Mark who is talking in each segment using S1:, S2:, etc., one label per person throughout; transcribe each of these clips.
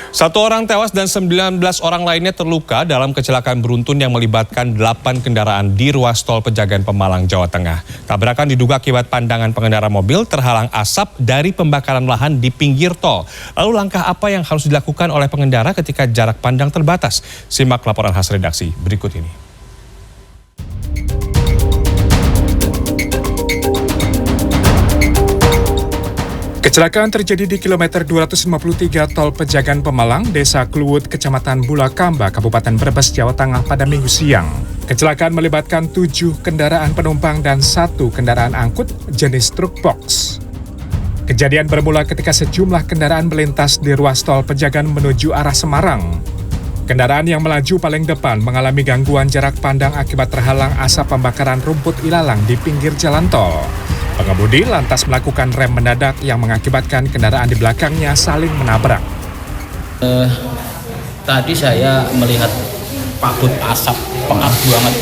S1: Satu orang tewas dan 19 orang lainnya terluka dalam kecelakaan beruntun yang melibatkan 8 kendaraan di ruas tol Pejagan Pemalang, Jawa Tengah. Tabrakan diduga akibat pandangan pengendara mobil terhalang asap dari pembakaran lahan di pinggir tol. Lalu langkah apa yang harus dilakukan oleh pengendara ketika jarak pandang terbatas? Simak laporan khas redaksi berikut ini.
S2: Kecelakaan terjadi di kilometer 253 Tol Pejagan Pemalang, Desa Kluwut, Kecamatan Bulakamba, Kabupaten Brebes, Jawa Tengah pada Minggu siang. Kecelakaan melibatkan 7 kendaraan penumpang dan 1 kendaraan angkut jenis truk box. Kejadian bermula ketika sejumlah kendaraan melintas di ruas Tol Pejagan menuju arah Semarang. Kendaraan yang melaju paling depan mengalami gangguan jarak pandang akibat terhalang asap pembakaran rumput ilalang di pinggir jalan tol. Pengemudi lantas melakukan rem mendadak yang mengakibatkan kendaraan di belakangnya saling menabrak.
S3: Tadi saya melihat kabut asap pengap banget.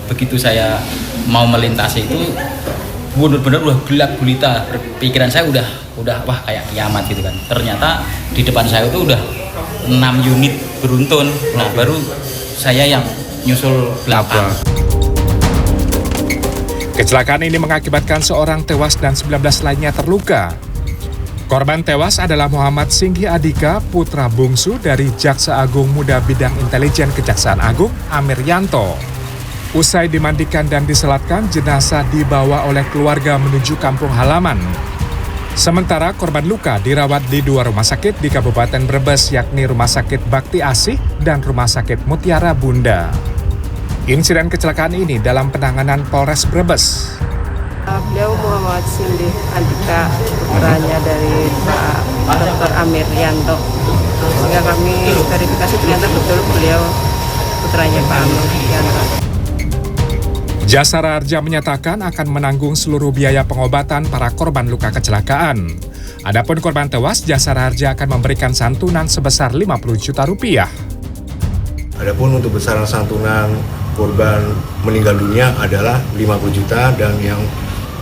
S3: Begitu saya mau melintasi itu benar-benar udah gelap gulita. Pikiran saya udah wah kayak kiamat gitu kan. Ternyata di depan saya itu udah 6 unit beruntun. Nah, baru saya yang nyusul belakang.
S2: Kecelakaan ini mengakibatkan seorang tewas dan 19 lainnya terluka. Korban tewas adalah Muhammad Singgi Adika, putra bungsu dari Jaksa Agung Muda Bidang Intelijen Kejaksaan Agung, Amir Yanto. Usai dimandikan dan diselatkan, jenazah dibawa oleh keluarga menuju kampung halaman. Sementara korban luka dirawat di 2 rumah sakit di Kabupaten Brebes, yakni Rumah Sakit Bakti Asih dan Rumah Sakit Mutiara Bunda. Insiden kecelakaan ini dalam penanganan Polres Brebes.
S4: Beliau Muhammad Singgi Adika, putranya dari Pak Dr. Amir Yanto. Sehingga kami verifikasi ternyata betul beliau putranya Pak Amir Yanto.
S2: Jasara Harja menyatakan akan menanggung seluruh biaya pengobatan para korban luka kecelakaan. Adapun korban tewas, Jasara Harja akan memberikan santunan sebesar 50 juta rupiah.
S5: Adapun untuk besaran santunan korban meninggal dunia adalah 50 juta dan yang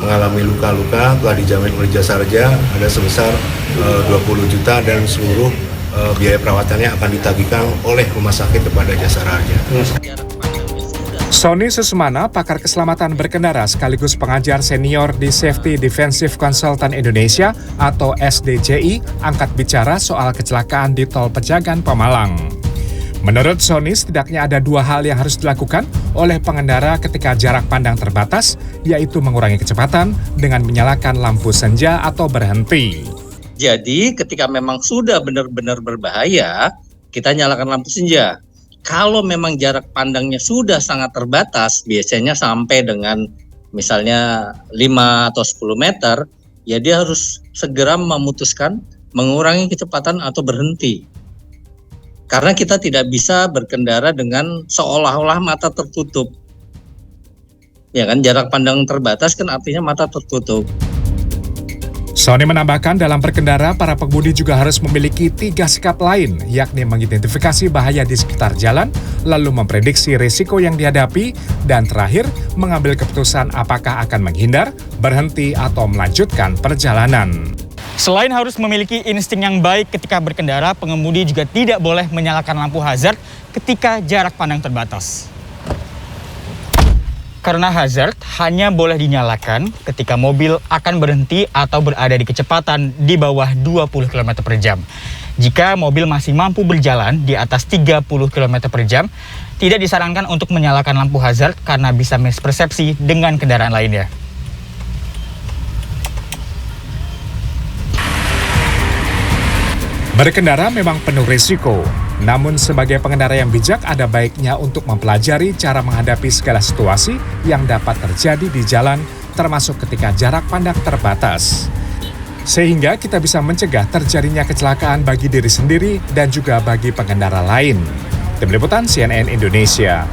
S5: mengalami luka-luka telah dijamin oleh Jasara Harja ada sebesar 20 juta dan seluruh biaya perawatannya akan ditagihkan oleh rumah sakit kepada Jasara Harja.
S2: Sony Susmana, pakar keselamatan berkendara sekaligus pengajar senior di Safety Defensive Consultant Indonesia atau SDCI, angkat bicara soal kecelakaan di Tol Pejagan Pemalang. Menurut Sony, setidaknya ada 2 hal yang harus dilakukan oleh pengendara ketika jarak pandang terbatas, yaitu mengurangi kecepatan dengan menyalakan lampu senja atau berhenti.
S3: Jadi ketika memang sudah benar-benar berbahaya, kita nyalakan lampu senja. Kalau memang jarak pandangnya sudah sangat terbatas, biasanya sampai dengan misalnya 5 atau 10 meter, ya dia harus segera memutuskan mengurangi kecepatan atau berhenti. Karena kita tidak bisa berkendara dengan seolah-olah mata tertutup. Ya kan, jarak pandang terbatas kan artinya mata tertutup.
S2: Sony menambahkan dalam berkendara, para pengemudi juga harus memiliki 3 sikap lain, yakni mengidentifikasi bahaya di sekitar jalan, lalu memprediksi risiko yang dihadapi, dan terakhir mengambil keputusan apakah akan menghindar, berhenti, atau melanjutkan perjalanan.
S6: Selain harus memiliki insting yang baik ketika berkendara, pengemudi juga tidak boleh menyalakan lampu hazard ketika jarak pandang terbatas. Karena hazard hanya boleh dinyalakan ketika mobil akan berhenti atau berada di kecepatan di bawah 20 km per jam. Jika mobil masih mampu berjalan di atas 30 km per jam, tidak disarankan untuk menyalakan lampu hazard karena bisa mispersepsi dengan kendaraan lainnya.
S2: Berkendara memang penuh risiko, namun sebagai pengendara yang bijak ada baiknya untuk mempelajari cara menghadapi segala situasi yang dapat terjadi di jalan, termasuk ketika jarak pandang terbatas. Sehingga kita bisa mencegah terjadinya kecelakaan bagi diri sendiri dan juga bagi pengendara lain. Tim Liputan CNN Indonesia.